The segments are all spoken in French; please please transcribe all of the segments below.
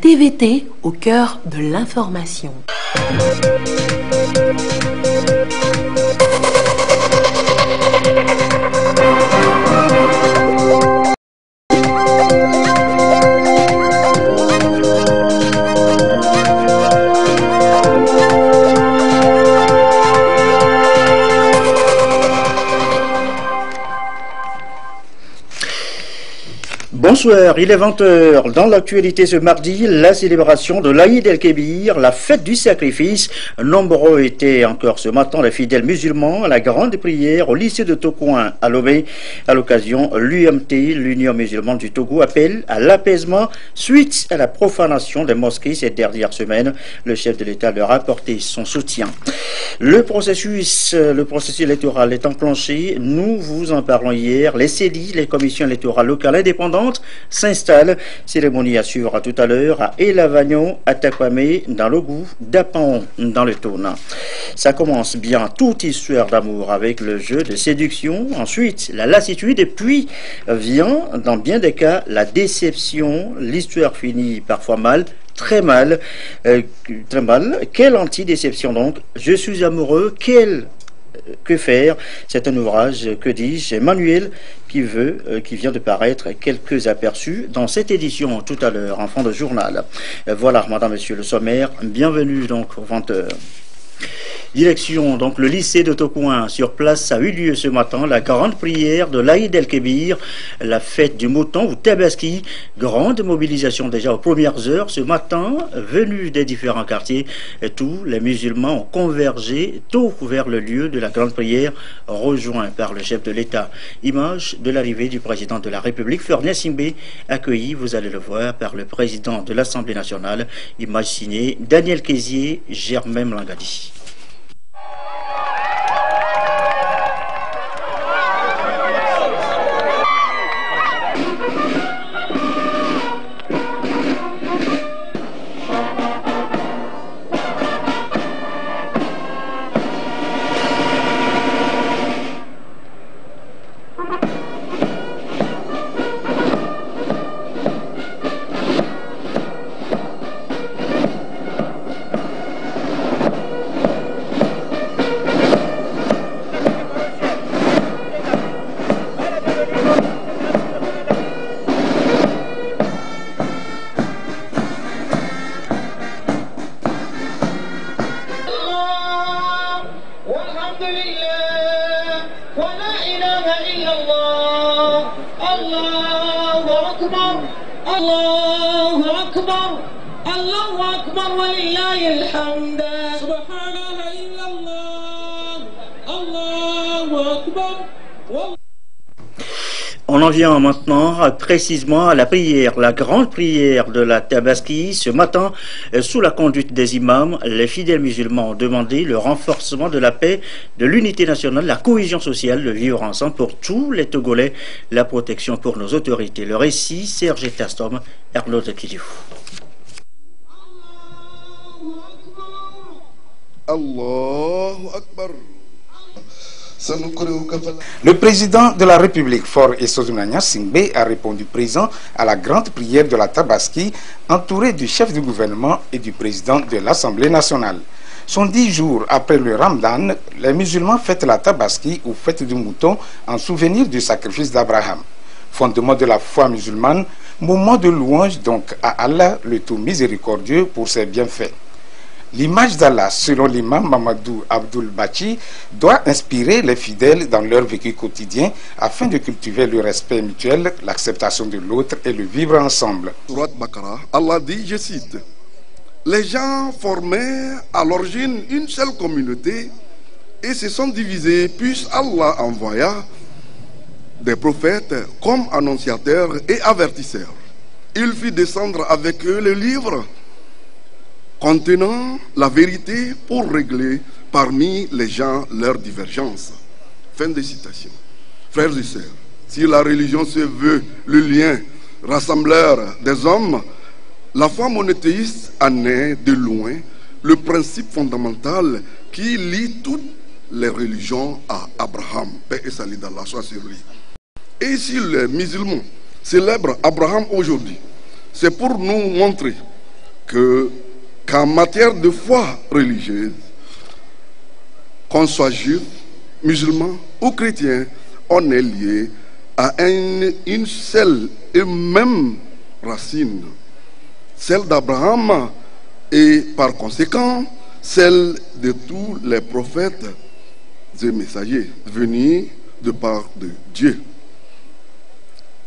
TVT au cœur de l'information. Bonsoir, il est 20h. Dans l'actualité ce mardi, la célébration de l'Aïd el-Kébir, la fête du sacrifice. Nombreux étaient encore ce matin les fidèles musulmans à la grande prière au lycée de Tokouin à Lomé. À l'occasion, l'UMT, l'Union musulmane du Togo, appelle à l'apaisement suite à la profanation des mosquées ces dernières semaines. Le chef de l'État leur a apporté son soutien. Le processus électoral est enclenché. Nous vous en parlons hier. Les CEDI, les commissions électorales locales indépendantes, s'installe. Cérémonie à suivre tout à l'heure à Elavagnon, à Takwame, dans le Goût, d'Apan, dans le Tourna. Ça commence bien, toute histoire d'amour avec le jeu de séduction. Ensuite, la lassitude et puis vient, dans bien des cas, la déception. L'histoire finit parfois mal. Très mal. Quelle anti-déception donc? Je suis amoureux, que faire? C'est un ouvrage, que dis-je, Emmanuel, qui vient de paraître, quelques aperçus dans cette édition tout à l'heure, en fin de journal. Voilà, madame, monsieur, le sommaire. Bienvenue donc au 20h. Direction donc le lycée de Tokouin. Sur place a eu lieu ce matin la grande prière de l'Aïd el-Kébir, la fête du mouton ou Tabaski. Grande mobilisation déjà aux premières heures ce matin, venus des différents quartiers. Et tous les musulmans ont convergé tôt vers le lieu de la grande prière, rejoint par le chef de l'État. Image de l'arrivée du président de la République, Florian Simbé, accueilli, vous allez le voir, par le président de l'Assemblée nationale. Image signée Daniel Kézier, Germain Mlangadi. On en vient maintenant précisément à la prière, la grande prière de la Tabaski. Ce matin, sous la conduite des imams, les fidèles musulmans ont demandé le renforcement de la paix, de l'unité nationale, la cohésion sociale, le vivre ensemble pour tous les Togolais, la protection pour nos autorités. Le récit, Serge Tastom, Ernaud de Kidou. Allahu Akbar. Le président de la République, Faure Essozounagna Singbe, a répondu présent à la grande prière de la Tabaski, entouré du chef du gouvernement et du président de l'Assemblée nationale. Sont 10 jours après le Ramadan, les musulmans fêtent la Tabaski ou fête du mouton en souvenir du sacrifice d'Abraham. Fondement de la foi musulmane, moment de louange donc à Allah, le tout miséricordieux, pour ses bienfaits. L'image d'Allah, selon l'imam Mamadou Abdul Bachi, doit inspirer les fidèles dans leur vécu quotidien afin de cultiver le respect mutuel, l'acceptation de l'autre et le vivre ensemble. Surat Baqarah, Allah dit, je cite, « Les gens formaient à l'origine une seule communauté et se sont divisés, puis Allah envoya des prophètes comme annonciateurs et avertisseurs. Il fit descendre avec eux le livre contenant la vérité pour régler parmi les gens leurs divergences. » Fin de citation. Frères et sœurs, si la religion se veut le lien rassembleur des hommes, la foi monothéiste en est de loin le principe fondamental qui lie toutes les religions à Abraham. Paix et salut d'Allah soit sur lui. Et si les musulmans célèbrent Abraham aujourd'hui, c'est pour nous montrer qu'en matière de foi religieuse, qu'on soit juif, musulman ou chrétien, on est lié à une seule et même racine, celle d'Abraham, et par conséquent celle de tous les prophètes et messagers venus de part de Dieu.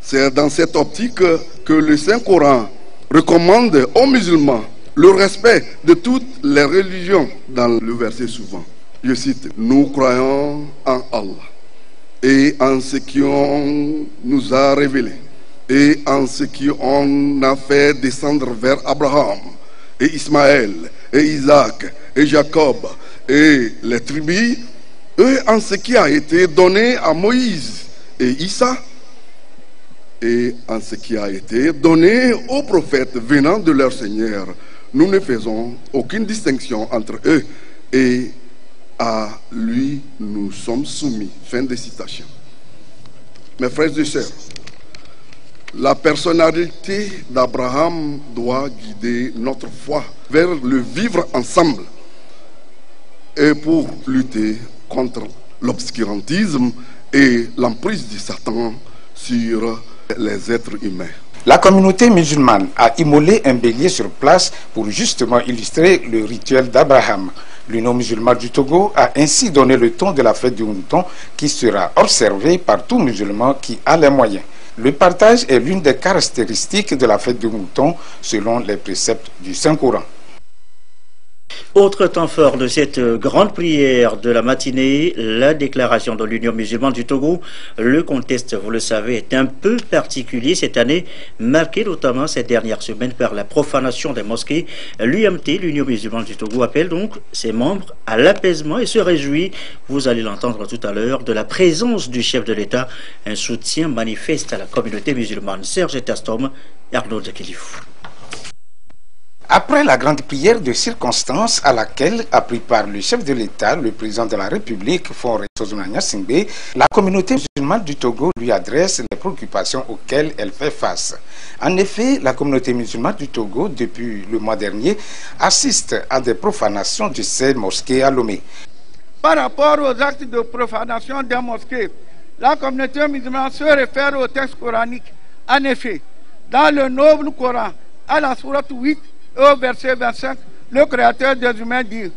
C'est dans cette optique que le Saint-Coran recommande aux musulmans le respect de toutes les religions dans le verset suivant. Je cite: nous croyons en Allah et en ce qu'on nous a révélé et en ce qu'on a fait descendre vers Abraham et Ismaël et Isaac et Jacob et les tribus, et en ce qui a été donné à Moïse et Issa, et en ce qui a été donné aux prophètes venant de leur Seigneur. Nous ne faisons aucune distinction entre eux, et à lui nous sommes soumis. Fin de citation. Mes frères et sœurs, la personnalité d'Abraham doit guider notre foi vers le vivre ensemble et pour lutter contre l'obscurantisme et l'emprise de Satan sur les êtres humains. La communauté musulmane a immolé un bélier sur place pour justement illustrer le rituel d'Abraham. L'Union musulmane du Togo a ainsi donné le ton de la fête du mouton qui sera observée par tout musulman qui a les moyens. Le partage est l'une des caractéristiques de la fête du mouton selon les préceptes du Saint-Coran. Autre temps fort de cette grande prière de la matinée, la déclaration de l'Union musulmane du Togo. Le contexte, vous le savez, est un peu particulier cette année, marqué notamment ces dernières semaines par la profanation des mosquées. L'UMT, l'Union musulmane du Togo, appelle donc ses membres à l'apaisement et se réjouit, vous allez l'entendre tout à l'heure, de la présence du chef de l'État, un soutien manifeste à la communauté musulmane. Serge Tastom, Arnaud de Kilifou. Après la grande prière de circonstance à laquelle a pris part le chef de l'État, le président de la République, Faure Essozouna Gnassingbé, la communauté musulmane du Togo lui adresse les préoccupations auxquelles elle fait face. En effet, la communauté musulmane du Togo, depuis le mois dernier, assiste à des profanations de ces mosquées à Lomé. Par rapport aux actes de profanation des mosquées, la communauté musulmane se réfère au texte coranique. En effet, dans le noble Coran, à la sourate 8, au verset 25, le créateur des humains dit: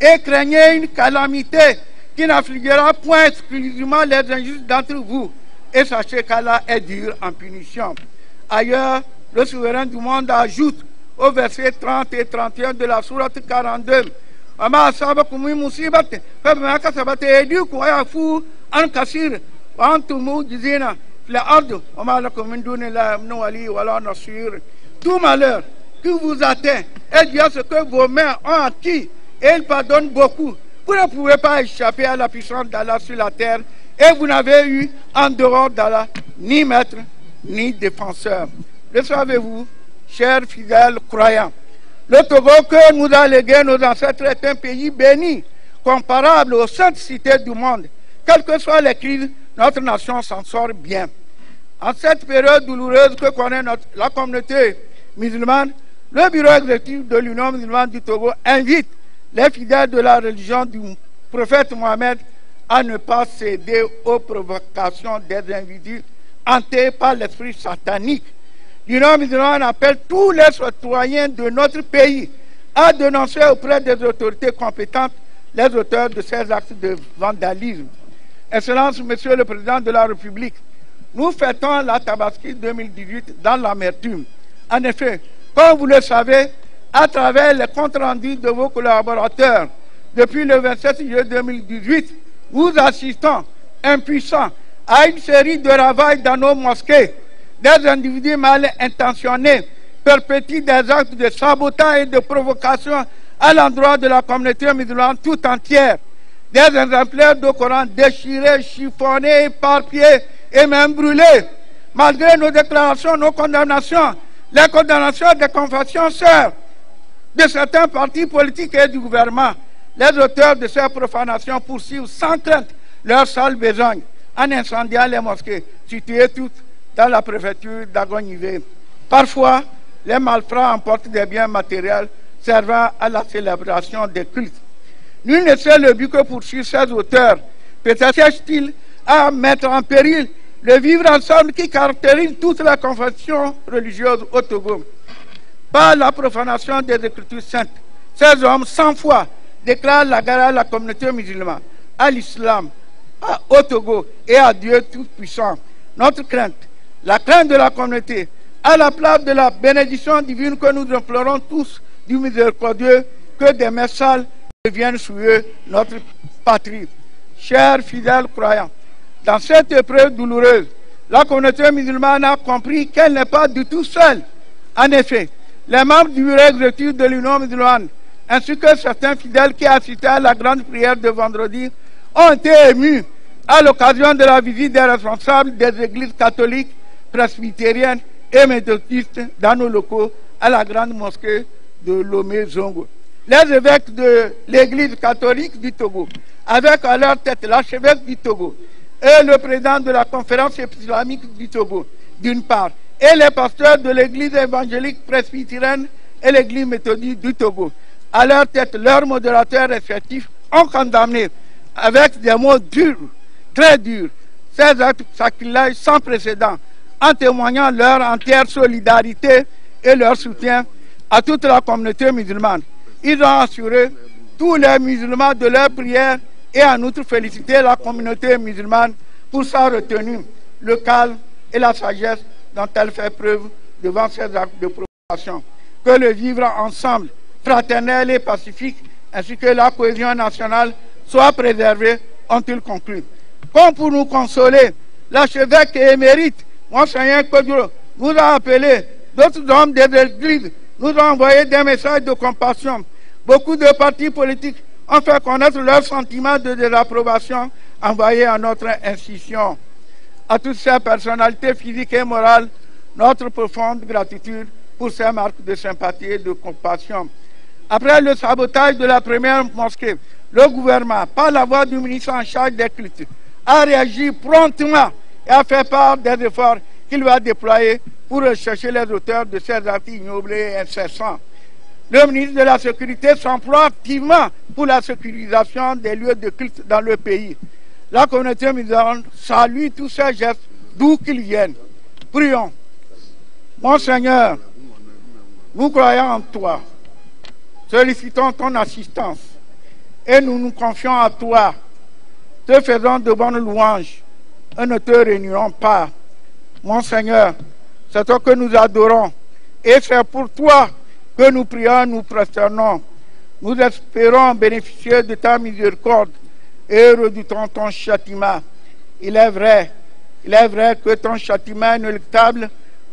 et craignez une calamité qui n'affligera point exclusivement les injustes d'entre vous, et sachez qu'Allah est dur en punition. Ailleurs, le souverain du monde ajoute au verset 30 et 31 de la sourate 42: tout malheur qui vous atteint est dû à ce que vos mains ont acquis, et il pardonne beaucoup. Vous ne pouvez pas échapper à la puissance d'Allah sur la terre, et vous n'avez eu en dehors d'Allah ni maître ni défenseur. Le savez-vous, chers fidèles croyants, le Togo que nous a légué nos ancêtres est un pays béni, comparable aux saintes cités du monde. Quelles que soient les crises, notre nation s'en sort bien. En cette période douloureuse que connaît la communauté musulmane, le bureau exécutif de l'Union musulmane du Togo invite les fidèles de la religion du prophète Mohammed à ne pas céder aux provocations des individus hantés par l'esprit satanique. L'Union musulmane appelle tous les citoyens de notre pays à dénoncer auprès des autorités compétentes les auteurs de ces actes de vandalisme. Excellence, Monsieur le Président de la République, nous fêtons la Tabaski 2018 dans l'amertume. En effet, comme vous le savez, à travers les comptes rendus de vos collaborateurs, depuis le 27 juillet 2018, nous assistons, impuissants, à une série de ravages dans nos mosquées. Des individus mal intentionnés perpétuent des actes de sabotage et de provocation à l'endroit de la communauté musulmane tout entière. Des exemplaires de Coran déchirés, chiffonnés, éparpillés et même brûlés. Malgré nos déclarations, nos condamnations, les condamnations des confessions sœurs de certains partis politiques et du gouvernement, les auteurs de ces profanations poursuivent sans crainte leur sale besogne. en incendiant les mosquées situées toutes dans la préfecture d'Agonivé. Parfois, les malfrats emportent des biens matériels servant à la célébration des cultes. Nul ne sait le but que poursuivent ces auteurs. Peut-être cherchent-ils à mettre en péril le vivre ensemble qui caractérise toutes les confessions religieuses au Togo. Par la profanation des Écritures saintes, ces hommes, 100 fois, déclarent la guerre à la communauté musulmane, à l'islam, au Togo et à Dieu Tout-Puissant. Notre crainte, la crainte de la communauté, à la place de la bénédiction divine que nous implorons tous du miséricordieux, que des messages deviennent souilleux notre patrie. Chers fidèles croyants, dans cette épreuve douloureuse, la communauté musulmane a compris qu'elle n'est pas du tout seule. En effet, les membres du bureau exécutif de l'Union musulmane, ainsi que certains fidèles qui assistaient à la grande prière de vendredi, ont été émus à l'occasion de la visite des responsables des églises catholiques, presbytériennes et méthodistes dans nos locaux à la grande mosquée de Lomé-Zongo. Les évêques de l'église catholique du Togo, avec à leur tête l'archevêque du Togo et le président de la conférence islamique du Togo, d'une part, et les pasteurs de l'église évangélique presbytérienne et l'église méthodiste du Togo, à leur tête leurs modérateurs respectifs, ont condamné avec des mots durs, très durs, ces actes sacrilèges sans précédent, en témoignant leur entière solidarité et leur soutien à toute la communauté musulmane. Ils ont assuré tous les musulmans de leur prière et en outre félicité la communauté musulmane pour sa retenue, le calme et la sagesse dont elle fait preuve devant ces actes de provocation. Que le vivre ensemble, fraternel et pacifique, ainsi que la cohésion nationale soient préservés, ont-ils conclu. Comme pour nous consoler, l'archevêque émérite, Monseigneur Koduro, nous a appelés, d'autres hommes des églises nous ont envoyé des messages de compassion. Beaucoup de partis politiques ont fait connaître leurs sentiments de désapprobation envoyés à notre institution. À toutes ces personnalités physiques et morales, notre profonde gratitude pour ces marques de sympathie et de compassion. Après le sabotage de la première mosquée, le gouvernement, par la voix du ministre en charge des cultes, a réagi promptement et a fait part des efforts qu'il va déployer pour rechercher les auteurs de ces actes ignobles et incessants. Le ministre de la Sécurité s'emploie activement pour la sécurisation des lieux de culte dans le pays. La communauté musulmane salue tous ces gestes d'où qu'ils viennent. Prions. Mon Seigneur, nous croyons en toi, sollicitons ton assistance et nous nous confions à toi, te faisons de bonnes louanges et ne te réunirons pas. Mon Seigneur, c'est toi que nous adorons et c'est pour toi que nous prions, nous prosternons. Nous espérons bénéficier de ta miséricorde et redoutons ton châtiment. Il est vrai que ton châtiment inéluctable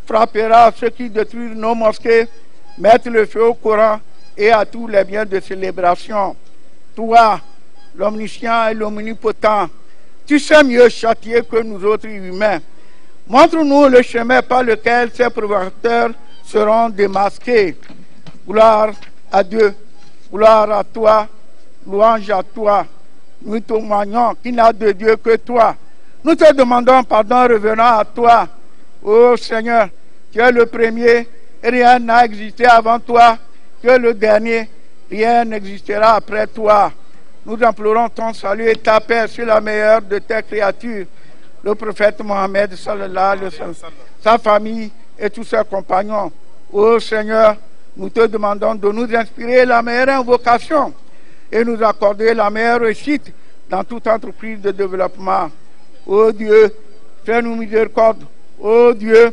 frappera ceux qui détruisent nos mosquées, mettent le feu au Coran et à tous les biens de célébration. Toi, l'omniscient et l'omnipotent, tu sais mieux châtier que nous autres humains. Montre-nous le chemin par lequel ces provocateurs seront démasqués. Gloire à Dieu, gloire à toi, louange à toi. Nous témoignons qu'il n'y a de Dieu que toi. Nous te demandons pardon revenant à toi. Ô Seigneur, tu es le premier, et rien n'a existé avant toi, tu es le dernier, rien n'existera après toi. Nous implorons ton salut et ta paix sur la meilleure de tes créatures, le prophète Mohammed sallallahu alayhi wa sallam, sa famille et tous ses compagnons. Ô Seigneur, nous te demandons de nous inspirer la meilleure invocation et nous accorder la meilleure réussite dans toute entreprise de développement. Ô Dieu, fais-nous miséricorde. Ô Dieu,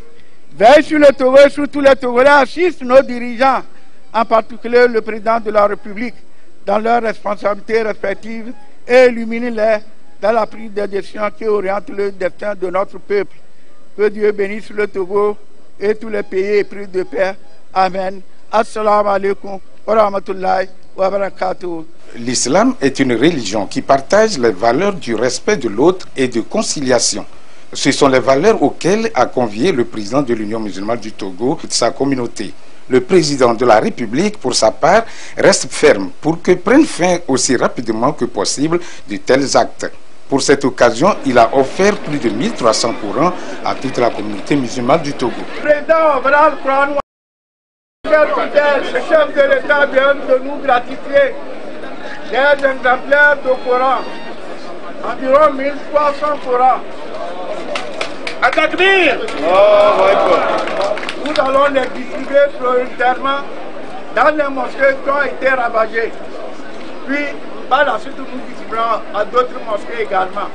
veille sur le Togo et sur tous les Togolais, assiste nos dirigeants, en particulier le président de la République, dans leurs responsabilités respectives et illumine-les dans la prise des décisions qui orientent le destin de notre peuple. Que Dieu bénisse le Togo et tous les pays épris de paix. Amen. Assalamu alaikum wa rahmatullahi wa barakatuh. L'islam est une religion qui partage les valeurs du respect de l'autre et de conciliation. Ce sont les valeurs auxquelles a convié le président de l'Union musulmane du Togo et sa communauté. Le président de la République, pour sa part, reste ferme pour que prennent fin aussi rapidement que possible de tels actes. Pour cette occasion, il a offert plus de 1300 Corans à toute la communauté musulmane du Togo. Le chef de l'État vient de nous gratifier des exemplaires de Coran, environ 1300 Corans. À Takbir! Nous allons les distribuer prioritairement dans les mosquées qui ont été ravagées. Puis, par la suite, nous distribuerons à d'autres mosquées également.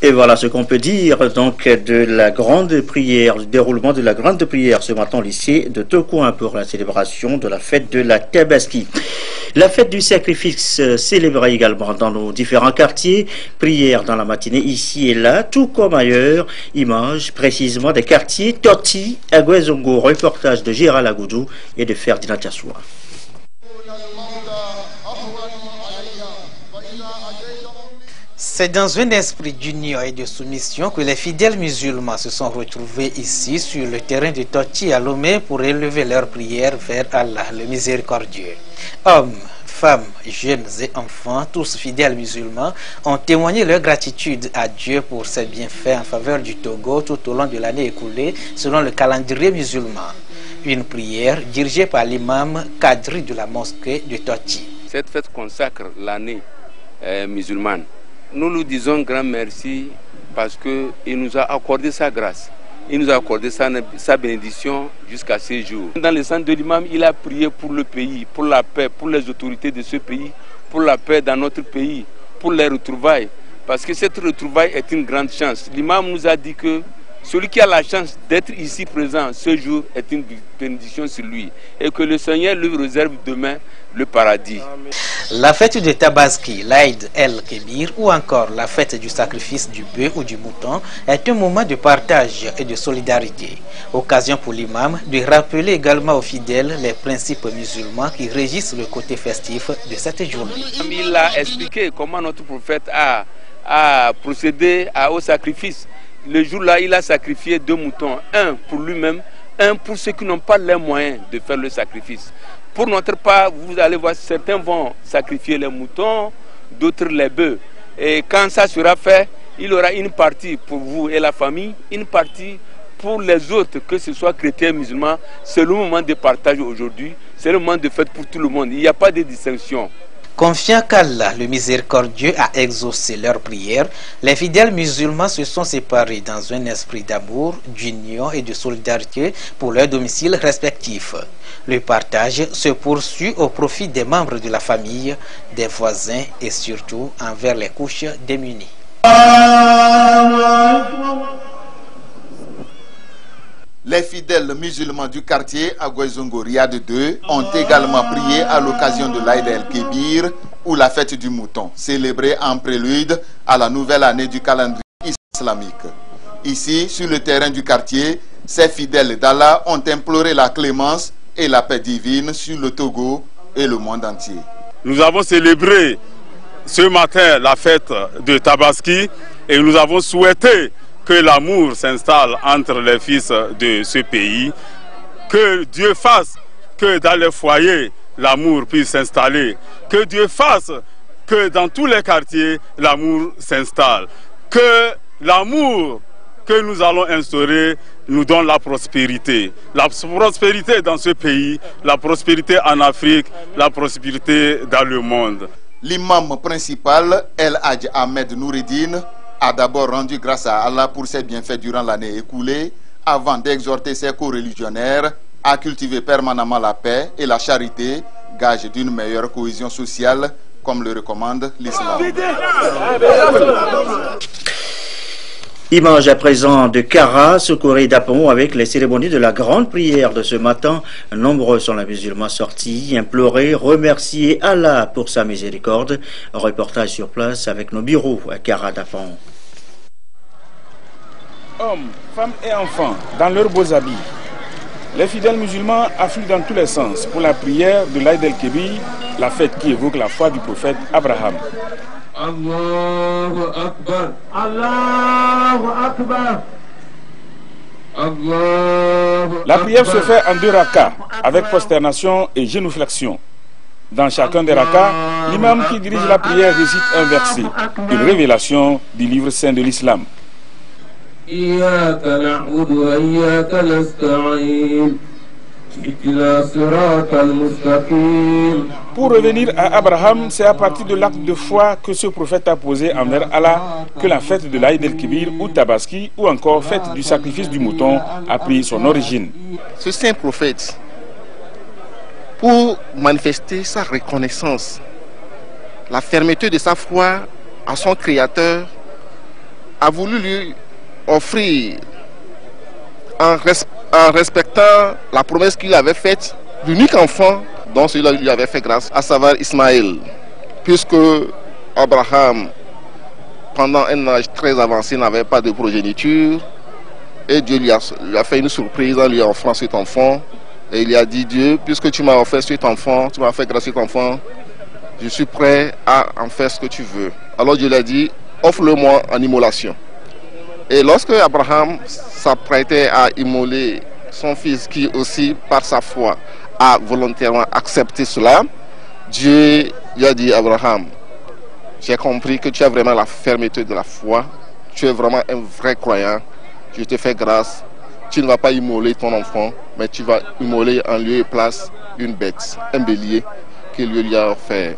Et voilà ce qu'on peut dire donc de la grande prière, du déroulement de la grande prière ce matin au lycée de Tokouin pour la célébration de la fête de la Tabaski. La fête du sacrifice célébrée également dans nos différents quartiers, prière dans la matinée ici et là, tout comme ailleurs, image précisément des quartiers Toti, Agouezongo, reportage de Gérald Agoudou et de Ferdinand Tiassoua. C'est dans un esprit d'union et de soumission que les fidèles musulmans se sont retrouvés ici sur le terrain de Toti à Lomé pour élever leurs prières vers Allah, le miséricordieux. Hommes, femmes, jeunes et enfants, tous fidèles musulmans, ont témoigné leur gratitude à Dieu pour ses bienfaits en faveur du Togo tout au long de l'année écoulée selon le calendrier musulman. Une prière dirigée par l'imam Kadri de la mosquée de Toti. Cette fête consacre l'année musulmane. Nous lui disons grand merci parce qu'il nous a accordé sa grâce. Il nous a accordé sa bénédiction jusqu'à ce jour. Dans le centre de l'imam, il a prié pour le pays, pour la paix, pour les autorités de ce pays, pour la paix dans notre pays, pour les retrouvailles. Parce que cette retrouvaille est une grande chance. L'imam nous a dit que celui qui a la chance d'être ici présent ce jour est une bénédiction sur lui. Et que le Seigneur lui réserve demain le paradis. La fête de Tabaski, l'Aïd el-Kébir ou encore la fête du sacrifice du bœuf ou du mouton est un moment de partage et de solidarité. Occasion pour l'imam de rappeler également aux fidèles les principes musulmans qui régissent le côté festif de cette journée. Il a expliqué comment notre prophète a procédé au sacrifice. Le jour-là, il a sacrifié 2 moutons, un pour lui-même, un pour ceux qui n'ont pas les moyens de faire le sacrifice. Pour notre part, vous allez voir, certains vont sacrifier les moutons, d'autres les bœufs. Et quand ça sera fait, il y aura une partie pour vous et la famille, une partie pour les autres, que ce soit chrétiens, musulmans. C'est le moment de partage aujourd'hui, c'est le moment de fête pour tout le monde. Il n'y a pas de distinction. Confiant qu'Allah, le miséricordieux, a exaucé leurs prières, les fidèles musulmans se sont séparés dans un esprit d'amour, d'union et de solidarité pour leurs domiciles respectifs. Le partage se poursuit au profit des membres de la famille, des voisins et surtout envers les couches démunies. Les fidèles musulmans du quartier Agouezongo Riad 2 ont également prié à l'occasion de l'Aïd el-Kébir ou la fête du mouton, célébrée en prélude à la nouvelle année du calendrier islamique. Ici, sur le terrain du quartier, ces fidèles d'Allah ont imploré la clémence et la paix divine sur le Togo et le monde entier. Nous avons célébré ce matin la fête de Tabaski et nous avons souhaité que l'amour s'installe entre les fils de ce pays, que Dieu fasse que dans les foyers, l'amour puisse s'installer, que Dieu fasse que dans tous les quartiers, l'amour s'installe, que l'amour que nous allons instaurer nous donne la prospérité dans ce pays, la prospérité en Afrique, la prospérité dans le monde. L'imam principal, El Hadj Ahmed Noureddine, a d'abord rendu grâce à Allah pour ses bienfaits durant l'année écoulée, avant d'exhorter ses co-religionnaires à cultiver permanemment la paix et la charité, gage d'une meilleure cohésion sociale, comme le recommande l'islam. Image à présent de Kara, Sokoré d'Apon, avec les cérémonies de la grande prière de ce matin. Nombreux sont les musulmans sortis, implorer, remercier Allah pour sa miséricorde. Reportage sur place avec nos bureaux à Kara d'Apon. Hommes, femmes et enfants, dans leurs beaux habits, les fidèles musulmans affluent dans tous les sens pour la prière de l'Aïd el-Kébir, la fête qui évoque la foi du prophète Abraham. Allahu Akbar, Allahu Akbar, Allahu Akbar. La prière se fait en 2 rakas, avec prosternation et génuflexion. Dans chacun des rakas, l'imam qui dirige la prière récite un verset, une révélation du livre saint de l'islam. Pour revenir à Abraham, c'est à partir de l'acte de foi que ce prophète a posé envers Allah que la fête de l'Aïd el-Kébir ou Tabaski ou encore fête du sacrifice du mouton a pris son origine. Ce saint prophète, pour manifester sa reconnaissance, la fermeté de sa foi à son Créateur, a voulu lui offrir, en respectant la promesse qu'il avait faite, l'unique enfant dont celui-là lui avait fait grâce, à savoir Ismaël. Puisque Abraham, pendant un âge très avancé, n'avait pas de progéniture, et Dieu lui a fait une surprise en lui offrant cet enfant. Et il lui a dit: Dieu, puisque tu m'as offert cet enfant, tu m'as fait grâce à cet enfant, je suis prêt à en faire ce que tu veux. Alors Dieu lui a dit: offre-le-moi en immolation. Et lorsque Abraham s'apprêtait à immoler son fils, qui aussi, par sa foi, a volontairement accepté cela, Dieu lui a dit: Abraham, j'ai compris que tu as vraiment la fermeté de la foi, tu es vraiment un vrai croyant, je te fais grâce, tu ne vas pas immoler ton enfant, mais tu vas immoler en lieu et place une bête, un bélier, que Dieu lui a offert.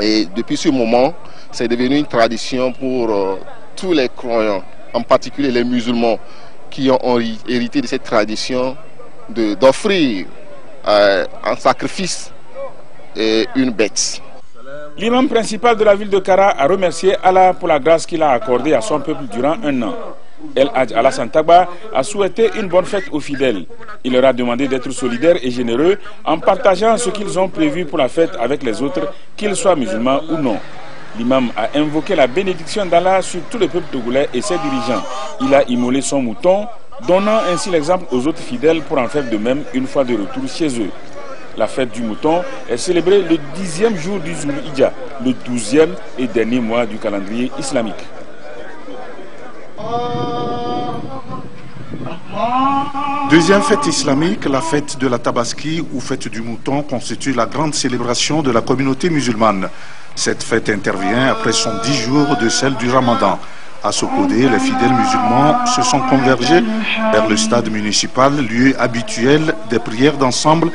Et depuis ce moment, c'est devenu une tradition pour tous les croyants, en particulier les musulmans, qui ont hérité de cette tradition d'offrir en sacrifice une bête. L'imam principal de la ville de Kara a remercié Allah pour la grâce qu'il a accordée à son peuple durant un an. El Hadj Alassane Tagba a souhaité une bonne fête aux fidèles. Il leur a demandé d'être solidaires et généreux en partageant ce qu'ils ont prévu pour la fête avec les autres, qu'ils soient musulmans ou non. L'imam a invoqué la bénédiction d'Allah sur tout le peuple togolais et ses dirigeants. Il a immolé son mouton, donnant ainsi l'exemple aux autres fidèles pour en faire de même une fois de retour chez eux. La fête du mouton est célébrée le 10e jour du Zulhidja, le 12e et dernier mois du calendrier islamique. Deuxième fête islamique, la fête de la Tabaski ou fête du mouton constitue la grande célébration de la communauté musulmane. Cette fête intervient après son 10 jours de celle du Ramadan. À Sokodé, les fidèles musulmans se sont convergés vers le stade municipal, lieu habituel des prières d'ensemble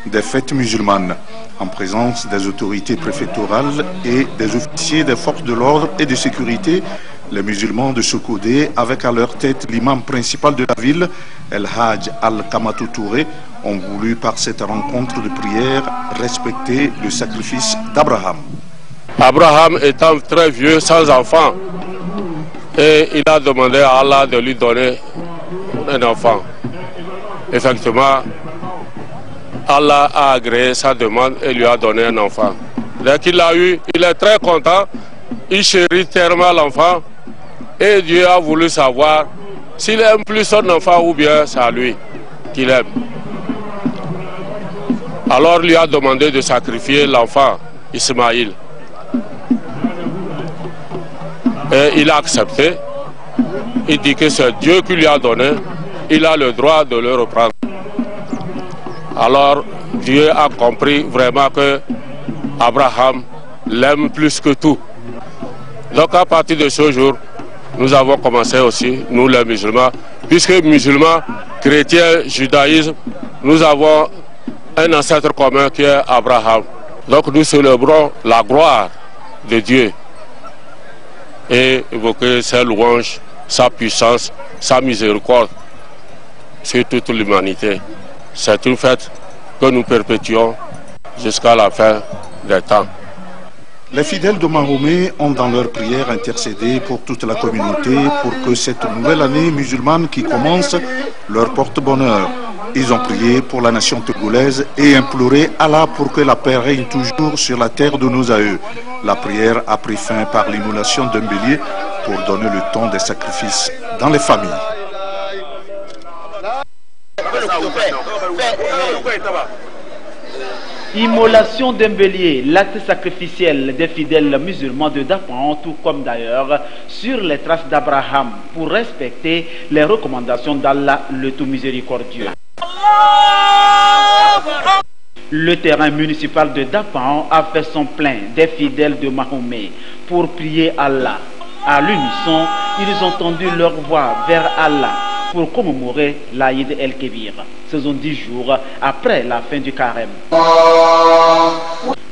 des fêtes musulmanes, en présence des autorités préfectorales et des officiers des forces de l'ordre et de sécurité. Les musulmans de Sokodé, avec à leur tête l'imam principal de la ville, El Hadj Al-Kamatou Touré, ont voulu par cette rencontre de prière respecter le sacrifice d'Abraham. Abraham étant très vieux, sans enfant, et il a demandé à Allah de lui donner un enfant. Effectivement, Allah a agréé sa demande et lui a donné un enfant. Dès qu'il l'a eu, il est très content, il chérit tellement l'enfant, et Dieu a voulu savoir s'il aime plus son enfant ou bien c'est à lui qu'il aime. Alors il lui a demandé de sacrifier l'enfant, Ismaïl. Et il a accepté. Il dit que c'est Dieu qui lui a donné. Il a le droit de le reprendre. Alors Dieu a compris vraiment que Abraham l'aime plus que tout. Donc à partir de ce jour, nous avons commencé aussi, nous les musulmans, puisque musulmans, chrétiens, judaïsme, nous avons un ancêtre commun qui est Abraham. Donc nous célébrons la gloire de Dieu et évoquer sa louange, sa puissance, sa miséricorde sur toute l'humanité. C'est une fête que nous perpétuons jusqu'à la fin des temps. Les fidèles de Mahomet ont dans leur prière intercédé pour toute la communauté pour que cette nouvelle année musulmane qui commence leur porte bonheur. Ils ont prié pour la nation togolaise et imploré Allah pour que la paix règne toujours sur la terre de nos aïeux. La prière a pris fin par l'immolation d'un bélier pour donner le temps des sacrifices dans les familles. Immolation d'un bélier, l'acte sacrificiel des fidèles musulmans de Dapan, tout comme d'ailleurs sur les traces d'Abraham, pour respecter les recommandations d'Allah, le tout miséricordieux. Le terrain municipal de Dapan a fait son plein des fidèles de Mahomet pour prier Allah. À l'unisson, ils ont tendu leur voix vers Allah pour commémorer l'Aïd el-Kébir, saison 10 jours après la fin du carême.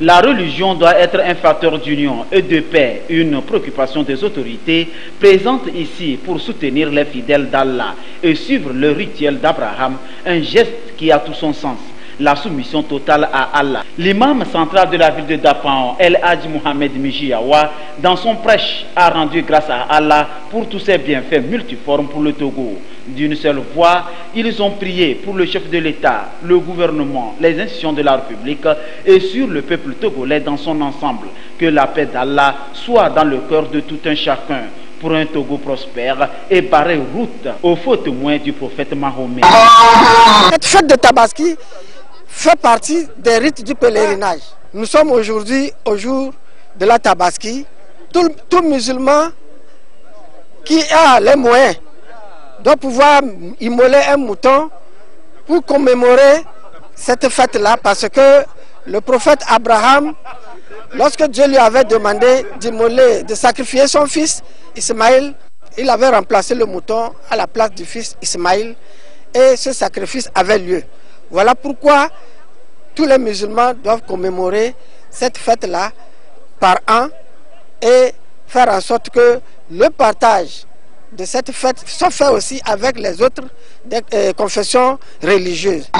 La religion doit être un facteur d'union et de paix, une préoccupation des autorités présentes ici pour soutenir les fidèles d'Allah et suivre le rituel d'Abraham, un geste qui a tout son sens. La soumission totale à Allah. L'imam central de la ville de Dapan, El Hadj Mohamed Mijiawa, dans son prêche, a rendu grâce à Allah pour tous ses bienfaits multiformes pour le Togo. D'une seule voix, ils ont prié pour le chef de l'État, le gouvernement, les institutions de la République et sur le peuple togolais dans son ensemble. Que la paix d'Allah soit dans le cœur de tout un chacun pour un Togo prospère et barrer route aux faux témoins du prophète Mahomet. Cette fête de Tabaski fait partie des rites du pèlerinage. Nous sommes aujourd'hui au jour de la Tabaski. Tout musulman qui a les moyens doit pouvoir immoler un mouton pour commémorer cette fête-là, parce que le prophète Abraham, lorsque Dieu lui avait demandé d'immoler, de sacrifier son fils Ismaël, il avait remplacé le mouton à la place du fils Ismaël et ce sacrifice avait lieu. Voilà pourquoi tous les musulmans doivent commémorer cette fête-là par an et faire en sorte que le partage de cette fête soit fait aussi avec les autres confessions religieuses.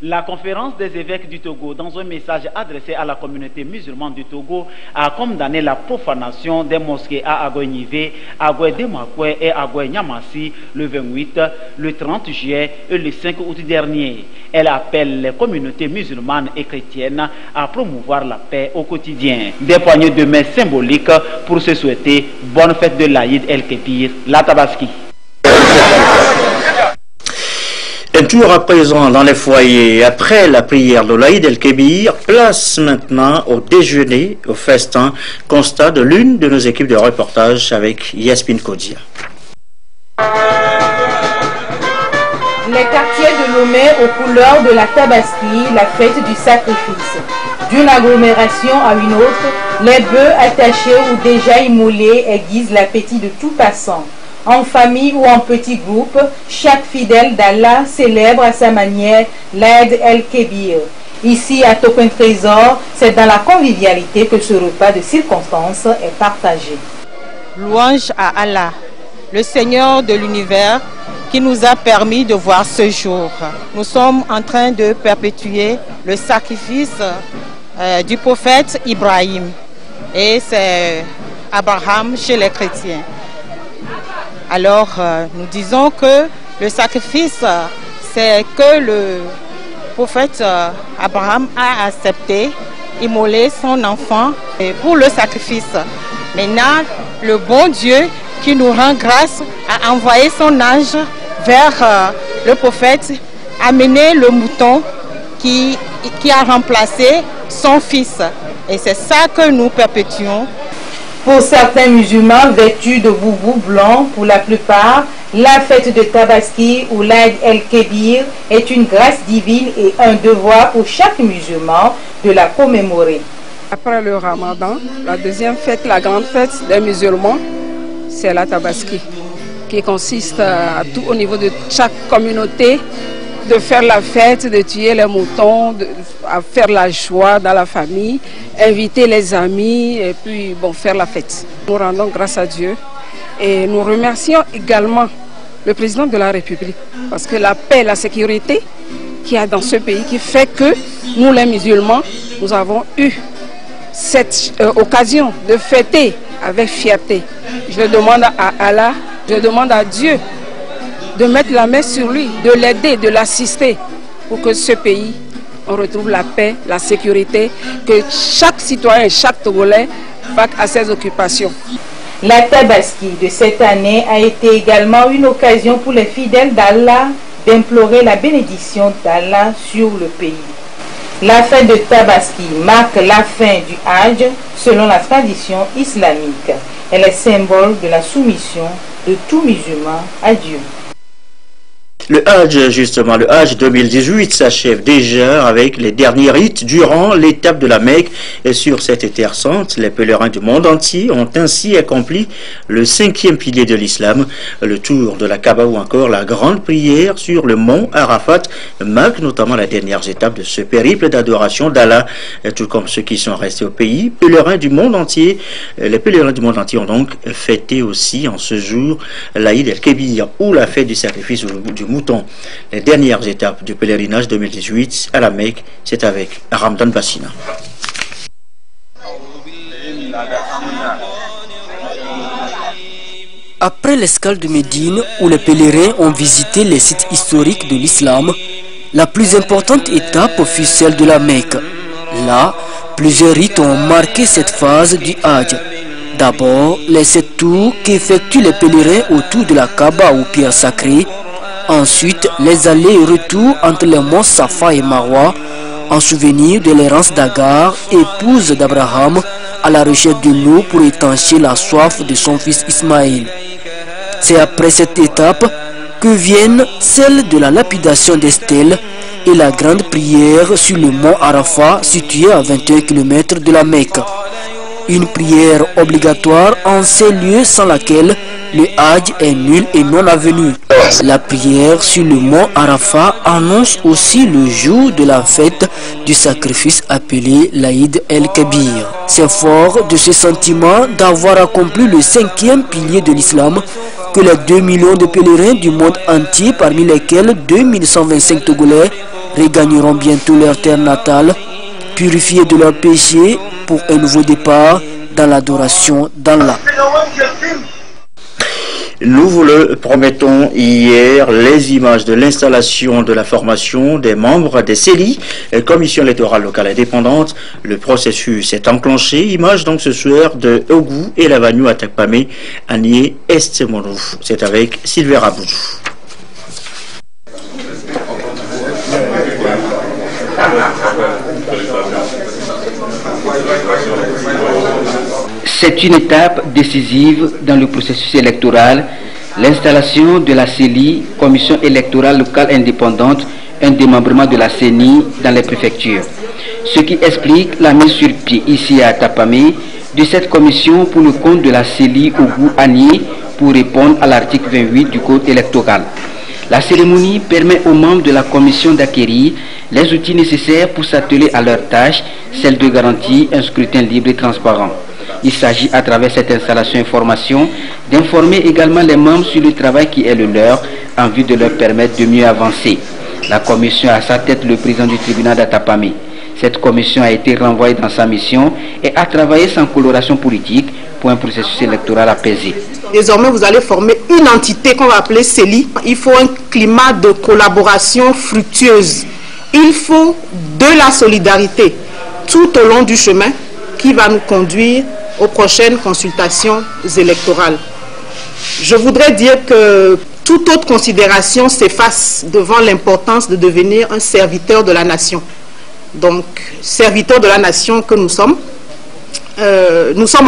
La conférence des évêques du Togo, dans un message adressé à la communauté musulmane du Togo, a condamné la profanation des mosquées à Agoy-Nivé, Agoy-Demakwe et Agoy-Niamassi le 28, le 30 juillet et le 5 août dernier. Elle appelle les communautés musulmanes et chrétiennes à promouvoir la paix au quotidien. Des poignées de main symboliques pour se souhaiter bonne fête de l'Aïd el-Kébir, la Tabaski. Un tour à présent dans les foyers. Après la prière de l'Aïd el-Kébir, place maintenant au déjeuner, au festin, constat de l'une de nos équipes de reportage avec Yasmine Kodia. Les quartiers de Lomé aux couleurs de la Tabaski, la fête du sacrifice. D'une agglomération à une autre, les bœufs attachés ou déjà immolés aiguisent l'appétit de tout passant. En famille ou en petit groupe, chaque fidèle d'Allah célèbre à sa manière l'Aïd el-Kébir. Ici, à Token Trésor, c'est dans la convivialité que ce repas de circonstance est partagé. Louange à Allah, le Seigneur de l'univers, qui nous a permis de voir ce jour. Nous sommes en train de perpétuer le sacrifice du prophète Ibrahim. Et c'est Abraham chez les chrétiens. Alors, nous disons que le sacrifice, c'est que le prophète Abraham a accepté, immolé son enfant pour le sacrifice. Maintenant, le bon Dieu qui nous rend grâce a envoyé son ange vers le prophète, amener le mouton qui a remplacé son fils. Et c'est ça que nous perpétuons. Pour certains musulmans vêtus de boubou blanc, pour la plupart, la fête de Tabaski ou l'Aïd el-Kébir est une grâce divine et un devoir pour chaque musulman de la commémorer. Après le Ramadan, la deuxième fête, la grande fête des musulmans, c'est la Tabaski, qui consiste à tout au niveau de chaque communauté de faire la fête, de tuer les moutons, à faire la joie dans la famille, inviter les amis et puis faire la fête. Nous rendons grâce à Dieu et nous remercions également le président de la République parce que la paix, la sécurité qu'il y a dans ce pays qui fait que nous, les musulmans, nous avons eu cette occasion de fêter avec fierté. Je demande à Allah, je demande à Dieu de mettre la main sur lui, de l'aider, de l'assister pour que ce pays, on retrouve la paix, la sécurité, que chaque citoyen, chaque Togolais vaque à ses occupations. La Tabaski de cette année a été également une occasion pour les fidèles d'Allah d'implorer la bénédiction d'Allah sur le pays. La fête de Tabaski marque la fin du Hajj selon la tradition islamique. Elle est symbole de la soumission de tout musulman à Dieu. Le Hajj, justement, le Hajj 2018 s'achève déjà avec les derniers rites durant l'étape de la Mecque. Et sur cette terre sainte, les pèlerins du monde entier ont ainsi accompli le 5e pilier de l'islam. Le tour de la Kaaba ou encore la grande prière sur le mont Arafat marquent notamment la dernière étape de ce périple d'adoration d'Allah. Tout comme ceux qui sont restés au pays, les pèlerins du monde entier ont donc fêté aussi en ce jour l'Aïd el-Kébir ou la fête du sacrifice du mouton. Les dernières étapes du pèlerinage 2018 à la Mecque, c'est avec Ramdan Bassina. Après l'escale de Médine, où les pèlerins ont visité les sites historiques de l'islam, la plus importante étape fut celle de la Mecque. Là, plusieurs rites ont marqué cette phase du Hajj. D'abord, les 7 tours qu'effectuent les pèlerins autour de la Kaaba ou pierre sacrée. Ensuite, les allers et retours entre les monts Safa et Marwa, en souvenir de l'errance d'Agar, épouse d'Abraham, à la recherche de l'eau pour étancher la soif de son fils Ismaël. C'est après cette étape que viennent celles de la lapidation des stèles et la grande prière sur le mont Arafat, situé à 21 km de la Mecque. Une prière obligatoire en ces lieux sans laquelle le Hajj est nul et non avenu. La prière sur le mont Arafat annonce aussi le jour de la fête du sacrifice appelé l'Aïd el-Kébir. C'est fort de ce sentiment d'avoir accompli le 5e pilier de l'islam que les 2 millions de pèlerins du monde entier, parmi lesquels 2125 Togolais, regagneront bientôt leur terre natale, purifiés de leurs péchés pour un nouveau départ dans l'adoration d'Allah. Nous vous le promettons hier, les images de l'installation de la formation des membres des CELI, Commission électorale locale indépendante. Le processus est enclenché. Image donc ce soir de Ogou et Lavagnou à Takpamé, Anié Est-Monou. C'est avec Sylvain Rabou. C'est une étape décisive dans le processus électoral, l'installation de la CELI, Commission électorale locale indépendante, un démembrement de la CENI dans les préfectures. Ce qui explique la mise sur pied ici à Tapamé de cette commission pour le compte de la CELI Ogou-Anié pour répondre à l'article 28 du Code électoral. La cérémonie permet aux membres de la commission d'acquérir les outils nécessaires pour s'atteler à leur tâche, celle de garantir un scrutin libre et transparent. Il s'agit, à travers cette installation information, d'informer également les membres sur le travail qui est le leur, en vue de leur permettre de mieux avancer. La commission a à sa tête le président du tribunal d'Atapamé. Cette commission a été renvoyée dans sa mission et a travaillé sans coloration politique pour un processus électoral apaisé. Désormais, vous allez former une entité qu'on va appeler CELI. Il faut un climat de collaboration fructueuse. Il faut de la solidarité tout au long du chemin qui va nous conduire aux prochaines consultations électorales. Je voudrais dire que toute autre considération s'efface devant l'importance de devenir un serviteur de la nation. Donc, serviteur de la nation que nous sommes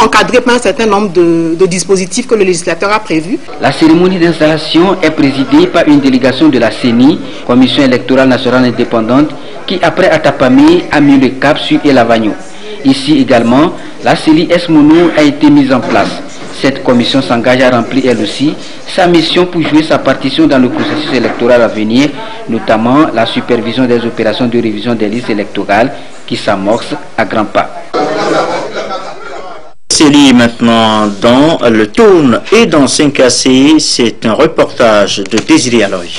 encadrés par un certain nombre de dispositifs que le législateur a prévus. La cérémonie d'installation est présidée par une délégation de la CENI, Commission électorale nationale indépendante, qui après Atapamé a mis le cap sur Elavagnou. Ici également, la CELI Est-Monou a été mise en place. Cette commission s'engage à remplir elle aussi sa mission pour jouer sa partition dans le processus électoral à venir, notamment la supervision des opérations de révision des listes électorales qui s'amorcent à grands pas. CELI maintenant dans le Tourne et dans 5AC, c'est un reportage de Désiré Aloy.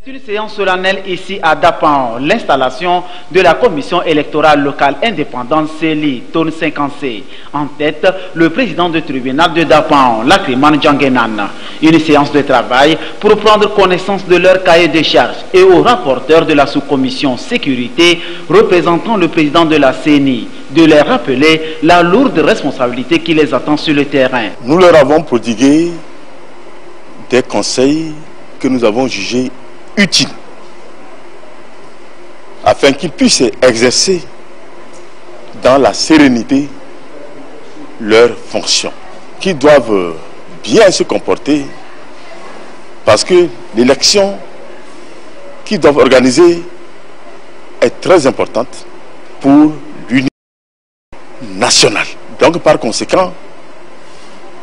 Une séance solennelle ici à Dapan, l'installation de la commission électorale locale indépendante CELI, Tone 50C. En tête, le président du tribunal de Dapan, Lakriman Djangenan. Une séance de travail pour prendre connaissance de leur cahier de charges et au rapporteur de la sous-commission sécurité représentant le président de la CENI, de leur rappeler la lourde responsabilité qui les attend sur le terrain. Nous leur avons prodigué des conseils que nous avons jugés utiles afin qu'ils puissent exercer dans la sérénité leurs fonctions, qu'ils doivent bien se comporter parce que l'élection qu'ils doivent organiser est très importante pour l'unité nationale. Donc par conséquent,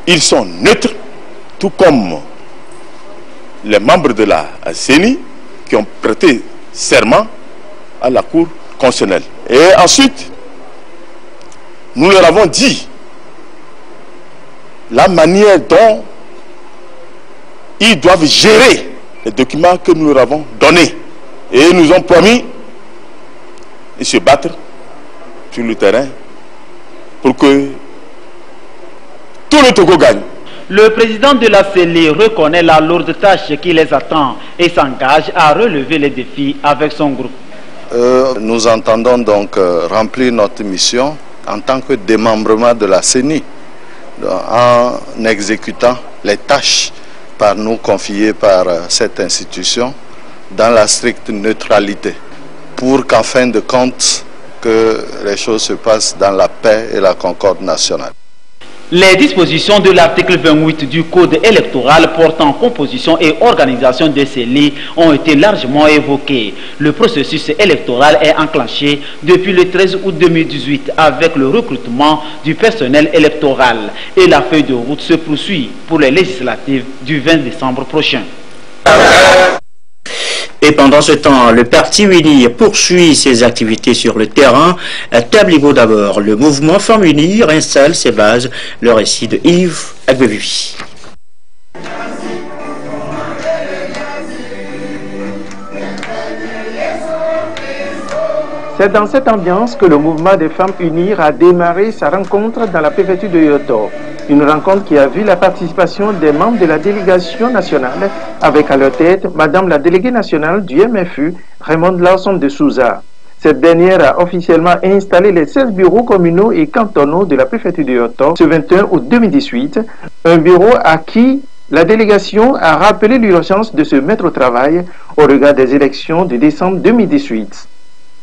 ils sont neutres, tout comme les membres de la CENI qui ont prêté serment à la Cour constitutionnelle. Et ensuite, nous leur avons dit la manière dont ils doivent gérer les documents que nous leur avons donnés. Et ils nous ont promis de se battre sur le terrain pour que tout le Togo gagne. Le président de la CELI reconnaît la lourde tâche qui les attend et s'engage à relever les défis avec son groupe. Nous entendons donc remplir notre mission en tant que démembrement de la CENI en exécutant les tâches par nous confiées par cette institution dans la stricte neutralité pour qu'en fin de compte que les choses se passent dans la paix et la concorde nationale. Les dispositions de l'article 28 du Code électoral portant composition et organisation de CELI ont été largement évoquées. Le processus électoral est enclenché depuis le 13 août 2018 avec le recrutement du personnel électoral et la feuille de route se poursuit pour les législatives du 20 décembre prochain. Et pendant ce temps, le parti UNIR poursuit ses activités sur le terrain. À Tabligo d'abord, le mouvement Femmes UNIR installe ses bases. Le récit de Yves Agbevivi. C'est dans cette ambiance que le mouvement des Femmes UNIR a démarré sa rencontre dans la préfecture de Yoto. Une rencontre qui a vu la participation des membres de la délégation nationale, avec à leur tête Madame la déléguée nationale du MFU, Raymond Lawson de Souza. Cette dernière a officiellement installé les 16 bureaux communaux et cantonaux de la préfecture de Yoto ce 21 août 2018, un bureau à qui la délégation a rappelé l'urgence de se mettre au travail au regard des élections de décembre 2018.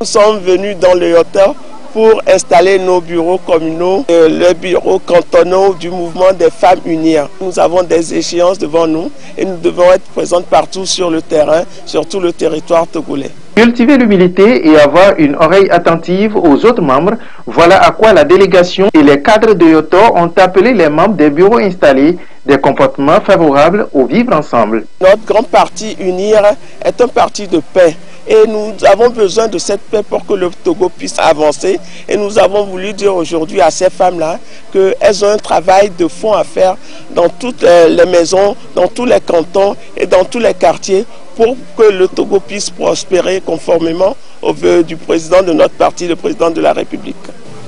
Nous sommes venus dans le Yoto pour installer nos bureaux communaux, les bureaux cantonaux du mouvement des Femmes UNIR. Nous avons des échéances devant nous et nous devons être présentes partout sur le terrain, sur tout le territoire togolais. Cultiver l'humilité et avoir une oreille attentive aux autres membres, voilà à quoi la délégation et les cadres de Yoto ont appelé les membres des bureaux installés des comportements favorables au vivre ensemble. Notre grand parti UNIR est un parti de paix. Et nous avons besoin de cette paix pour que le Togo puisse avancer. Et nous avons voulu dire aujourd'hui à ces femmes-là qu'elles ont un travail de fond à faire dans toutes les maisons, dans tous les cantons et dans tous les quartiers pour que le Togo puisse prospérer conformément aux vœux du président de notre parti, le président de la République.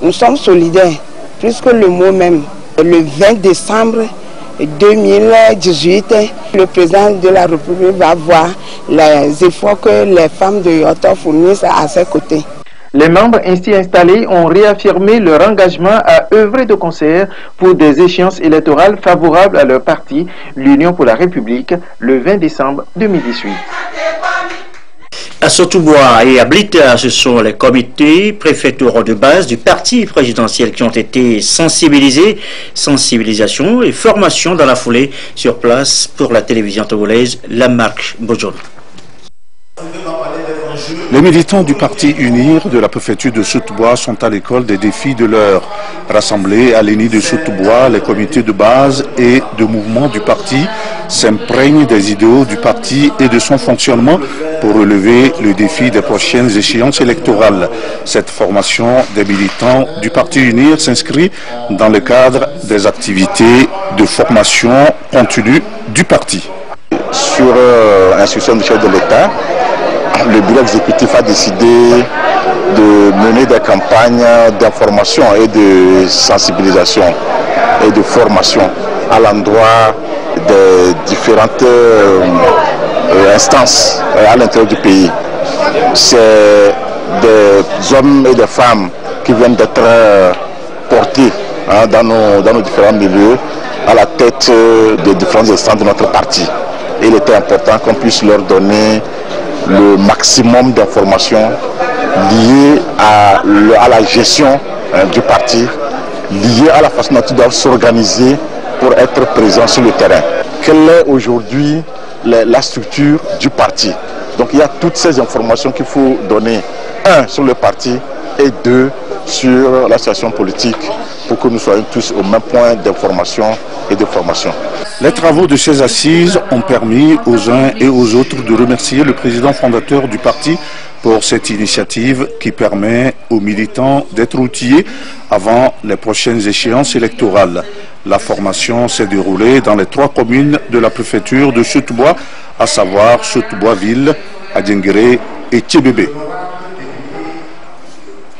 Nous sommes solidaires, plus que le mot même. Le 20 décembre 2018, le président de la République va voir les efforts que les femmes de Yoto fournissent à ses côtés. Les membres ainsi installés ont réaffirmé leur engagement à œuvrer de concert pour des échéances électorales favorables à leur parti, l'Union pour la République, le 20 décembre 2018. À Sotoubois et à Blita, ce sont les comités préfectoraux de base du parti présidentiel qui ont été sensibilisés. Sensibilisation et formation dans la foulée sur place pour la télévision togolaise, la marque Bojol. Les militants du parti UNIR de la préfecture de Sotoubois sont à l'école des défis de l'heure. Rassemblés à l'ENI de Sotoubois, les comités de base et de mouvement du parti s'imprègnent des idéaux du parti et de son fonctionnement pour relever le défi des prochaines échéances électorales. Cette formation des militants du parti UNIR s'inscrit dans le cadre des activités de formation continue du parti. Sur instructions du chef de l'État, le bureau exécutif a décidé de mener des campagnes d'information et de sensibilisation et de formation à l'endroit des différentes instances à l'intérieur du pays. C'est des hommes et des femmes qui viennent d'être portés dans nos différents milieux à la tête des différentes instances de notre parti. Et il était important qu'on puisse leur donner le maximum d'informations liées à la gestion du parti, liées à la façon dont ils doivent s'organiser pour être présents sur le terrain. Quelle est aujourd'hui la structure du parti? Donc il y a toutes ces informations qu'il faut donner, un, sur le parti, et deux, sur la situation politique, pour que nous soyons tous au même point d'information et de formation. Les travaux de ces assises ont permis aux uns et aux autres de remercier le président fondateur du parti pour cette initiative qui permet aux militants d'être outillés avant les prochaines échéances électorales. La formation s'est déroulée dans les 3 communes de la préfecture de Choutoua, à savoir Choutoua-Ville, Adjenguéré et Tchébébé.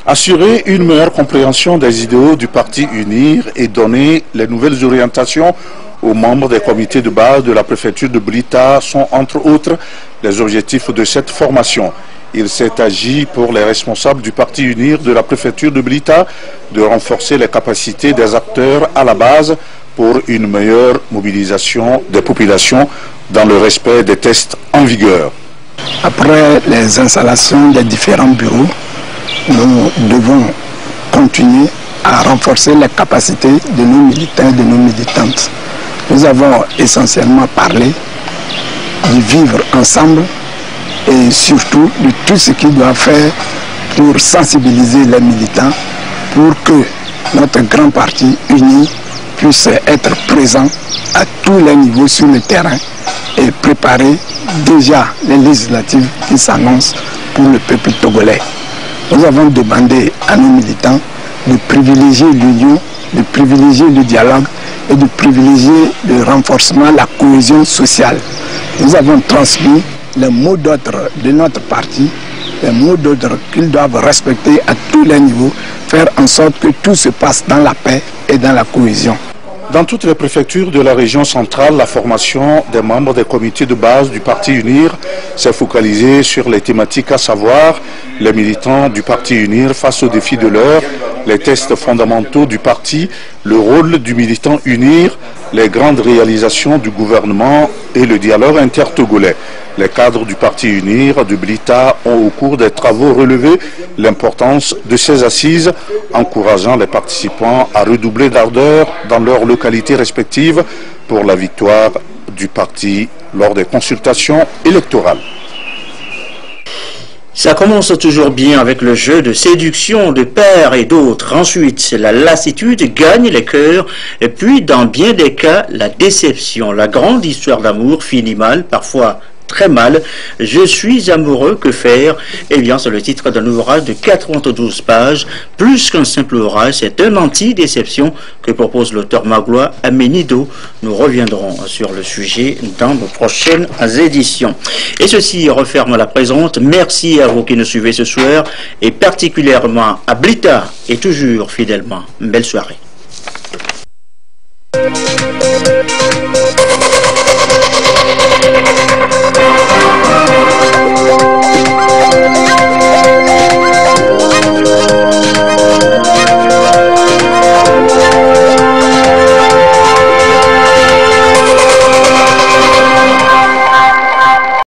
Assurer une meilleure compréhension des idéaux du parti UNIR et donner les nouvelles orientations aux membres des comités de base de la préfecture de Blita sont entre autres les objectifs de cette formation. Il s'est agi pour les responsables du parti UNIR de la préfecture de Blita de renforcer les capacités des acteurs à la base pour une meilleure mobilisation des populations dans le respect des tests en vigueur. Après les installations des différents bureaux, nous devons continuer à renforcer les capacités de nos militants et de nos militantes. Nous avons essentiellement parlé du vivre ensemble et surtout de tout ce qu'il doit faire pour sensibiliser les militants pour que notre grand parti uni puisse être présent à tous les niveaux sur le terrain et préparer déjà les législatives qui s'annoncent pour le peuple togolais. Nous avons demandé à nos militants de privilégier l'union, de privilégier le dialogue et de privilégier le renforcement, la cohésion sociale. Nous avons transmis les mots d'ordre de notre parti, les mots d'ordre qu'ils doivent respecter à tous les niveaux, faire en sorte que tout se passe dans la paix et dans la cohésion. Dans toutes les préfectures de la région centrale, la formation des membres des comités de base du parti UNIR s'est focalisée sur les thématiques à savoir les militants du parti UNIR face aux défis de l'heure, les tests fondamentaux du parti, le rôle du militant UNIR, les grandes réalisations du gouvernement et le dialogue intertogolais. Les cadres du parti UNIR de Blita ont au cours des travaux relevé l'importance de ces assises, encourageant les participants à redoubler d'ardeur dans leurs localités respectives pour la victoire du parti lors des consultations électorales. Ça commence toujours bien avec le jeu de séduction de père et d'autres. Ensuite, la lassitude gagne les cœurs. Et puis, dans bien des cas, la déception. La grande histoire d'amour finit mal, parfois très mal. Je suis amoureux, que faire? Eh bien, c'est le titre d'un ouvrage de 92 pages. Plus qu'un simple ouvrage, c'est un anti-déception que propose l'auteur maglois Aménido. Nous reviendrons sur le sujet dans nos prochaines éditions. Et ceci referme la présente. Merci à vous qui nous suivez ce soir et particulièrement à Blita et toujours fidèlement. Belle soirée.